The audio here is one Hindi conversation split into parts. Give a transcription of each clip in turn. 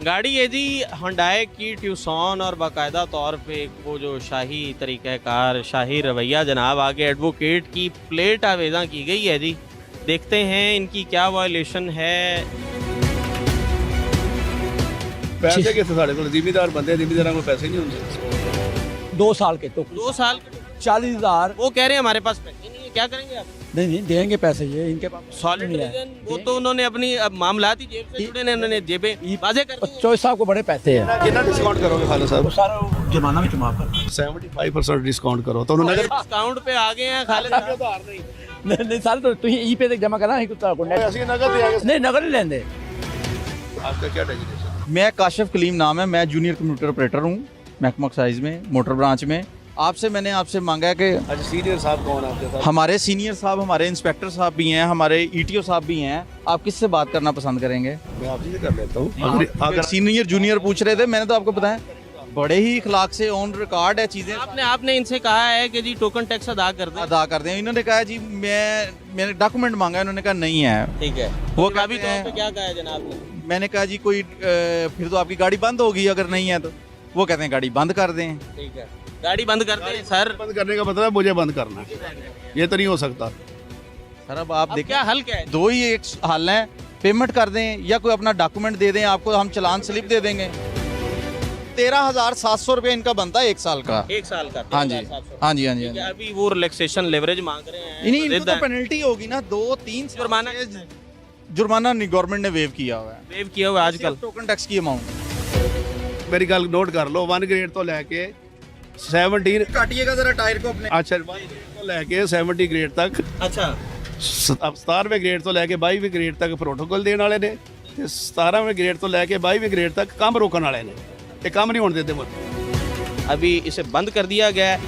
गाड़ी है जी हुंडई की ट्यूसॉन और बाकायदा तौर पे वो जो शाही तरीक़ाकार शाही रवैया जनाब आगे एडवोकेट की प्लेट आवेज़ा की गई है जी। देखते हैं इनकी क्या वायलेशन है। पैसे कितने साढ़े को जिम्मेदार बंदे जिम्मेदार को पैसे नहीं होंगे। 2 साल के तो 2 साल 40,000 वो कह रहे हैं हमारे पास पैसे नहीं है, क्या करेंगे आप? नहीं देंगे पैसे, ये इनके पास सॉलिड नहीं है। रीजन वो तो उन्होंने अपनी अब मामलाती जेब से जुड़े ने, उन्होंने जेबें बाजे कर दी हैं। चौधरी साहब को बड़े पैसे हैं, कितना डिस्काउंट करोगे खालिद साहब? सारा जुर्माना में माफ कर 75% डिस्काउंट करो तो उन्होंने डिस्काउंट पे आ गए हैं खालिद साहब। नहीं साल तो तुम ई पे जमा करना है ऐसी नगद दे आगे। नहीं नगद नहीं लेंगे। आपका क्या डेजिग्नेशन? मैं काशिफ कलीम नाम है, मैं जूनियर कंप्यूटर ऑपरेटर हूँ महकमा एक्साइज में मोटर ब्रांच में। मैंने आपसे मांगा है कि अच्छा सीनियर साहब कौन आपके साथ? हमारे सीनियर साहब, हमारे इंस्पेक्टर साहब भी हैं, हमारे ईटीओ साहब भी हैं। आप किससे बात करना पसंद करेंगे? मैं आपसे कर लेता हूँ। अगर सीनियर जूनियर पूछ रहे थे, मैंने तो आपको बताया बड़े ही इखलाक से ऑन रिकॉर्ड है चीज़ें आपने इनसे कहा है कि जी टोकन टैक्स अदा कर दें। अदा कर दें। इन्होंने कहा जी मैंने डॉक्यूमेंट मांगा, इन्होंने कहा नहीं है। ठीक है, वो काफी कहते तौर हैं- पे क्या कहा है जनाब ने? मैंने कहा जी कोई फिर तो आपकी गाड़ी बंद होगी अगर नहीं है तो। वो कहते हैं गाड़ी बंद कर दें। ठीक है, गाड़ी बंद कर दें सर। बंद करने का मतलब है मुझे बंद करना है। ये तो नहीं हो सकता। सर अब आप अब देखें, क्या हल क्या है? दो ही एक हल है, पेमेंट कर दें या कोई अपना डॉक्यूमेंट दे दें, आपको हम चलान स्लिप दे देंगे। 13,700 रुपये इनका बनता है 1 साल का। 1 साल का हाँ जी 13,700। हाँ जी हाँ जी ठीक है, हाँ जी। अभी वो रिलैक्सेशन लेवरेज मांग रहे हैं। इन्हीं इनको जिद तो है। पेनल्टी होगी ना, 2-3 जुर्माना जुर्माना नहीं, गवर्नमेंट ने वेव किया हुआ है वेव किया हुआ है आजकल। टोकन टैक्स की अमाउंट। मेरी गल नोट कर लो, 1 ग्रेड तो लेके 17 काटिएगा जरा टायर को अपने। अच्छा 1 ग्रेड तो लेके 70 ग्रेड तक, अच्छा, अब 17वें ग्रेड तो लेके 22वें ग्रेड तक प्रोटोकॉल देने वाले ने ते 17वें ग्रेड तो लेके 22वें ग्रेड तक काम रोकने वाले ने। ये काम नहीं होने देते मुझे। अभी इसे बंद कर दिया गया है।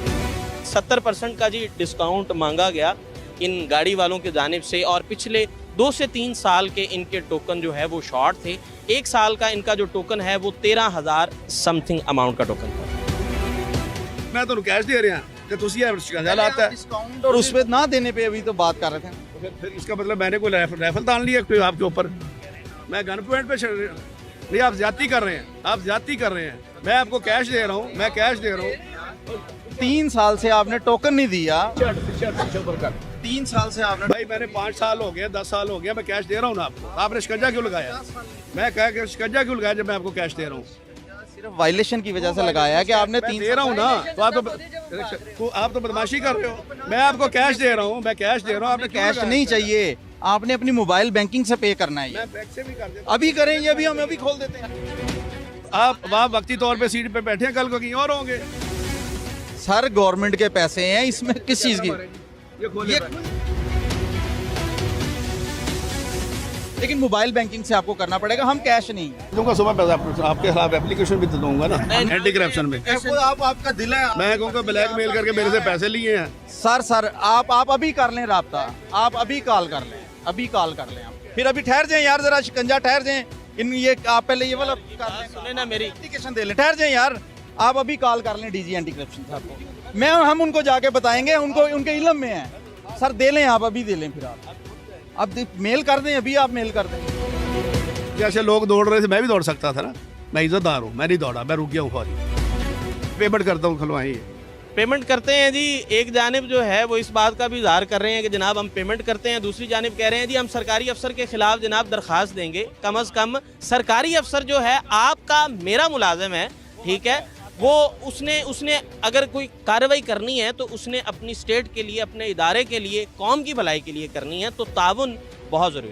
70% का जी डिस्काउंट मांगा गया इन गाड़ी वालों की जानिब से, और पिछले 2 से 3 साल के इनके टोकन जो है वो शॉर्ट थे। 1 साल का इनका जो टोकन है वो 13,000 समथिंग अमाउंट का टोकन था। मैं तो कैश दे रहा कि तुसी ये शिकंजा लाता है। डिस्काउंट और उस पे ना देने पे अभी तो बात कर रहे थे। फिर इसका मतलब मैंने कोई राइफल तान लिया कोई आपके ऊपर? मैं गन पॉइंट पे नहीं, आप ज्यादती कर रहे हैं, आप ज्यादती कर रहे हैं। मैं आपको कैश दे रहा हूँ, मैं कैश दे रहा हूँ। 3 साल से आपने टोकन नहीं दिया। 3 साल से आपने भाई मैंने 5 साल हो गए, 10 साल हो गया, मैं कैश दे रहा हूँ ना आपको। आपने शिकंजा क्यों लगाया? मैं कह के शिकंजा क्यों लगाया जब मैं आपको कैश दे रहा हूँ? सिर्फ वायलेशन की वजह से लगाया है कि आपने मैं 3 दे रहा हूँ ना, तो आप तो बदमाशी कर रहे हो। मैं आपको कैश दे रहा हूँ, मैं कैश दे रहा हूँ। आपने कैश नहीं चाहिए, आपने अपनी मोबाइल बैंकिंग से पे करना है ये। मैं बैंक से भी कर देता अभी करें ये, अभी हम अभी खोल देते हैं। हूँ। आप वहाँ वक्ती तौर पे सीट पे बैठे हैं, कल को कहीं और होंगे। सर गवर्नमेंट के पैसे हैं, इसमें किस चीज की ये खोले लेकिन मोबाइल बैंकिंग से आपको करना पड़ेगा, हम कैश नहीं। दूंगा सुबह पैसा आपके खिलाफ एप्लीकेशन भी तो दूंगा ना एंटी करप्शन में। आपका दिल है। मैं कहूँगा ब्लैकमेल करके मेरे से पैसे लिए हैं। सर आप अभी कर लें राब्ता, आप अभी कॉल कर लें, अभी कॉल कर लें आप। फिर अभी ठहर जाएं यार, जरा शिकंजा ठहर जाएं। इन ये आप पहले ये वाला कर लें, सुने ना मेरी। एप्लीकेशन दे लें, ठहर जाएं यार। आप अभी कॉल कर लें डीजी एंटी करप्शन साहब को, हम उनको जाके बताएंगे, उनको उनके इल्म में है। सर दे लें आप, अभी दे लें। फिर आप मेल कर दें, अभी आप मेल कर दें। जैसे लोग दौड़ रहे थे मैं भी दौड़ सकता था ना। मैं इज्जतदार हूँ, मैं नहीं दौड़ा, मैं रुक गया हूँ फौरी। पेमेंट करता हूँ, खुलवाइए। पेमेंट करते हैं जी। एक जानिब जो है वो इस बात का भी इजहार कर रहे हैं कि जनाब हम पेमेंट करते हैं, दूसरी जानिब कह रहे हैं जी हम सरकारी अफसर के खिलाफ जनाब दरखास्त देंगे। कम से कम सरकारी अफसर जो है आपका मेरा मुलाजिम है, ठीक है, वो उसने अगर कोई कार्रवाई करनी है तो उसने अपनी स्टेट के लिए, अपने इदारे के लिए, कौम की भलाई के लिए करनी है। तो ताउन बहुत ज़रूरी है।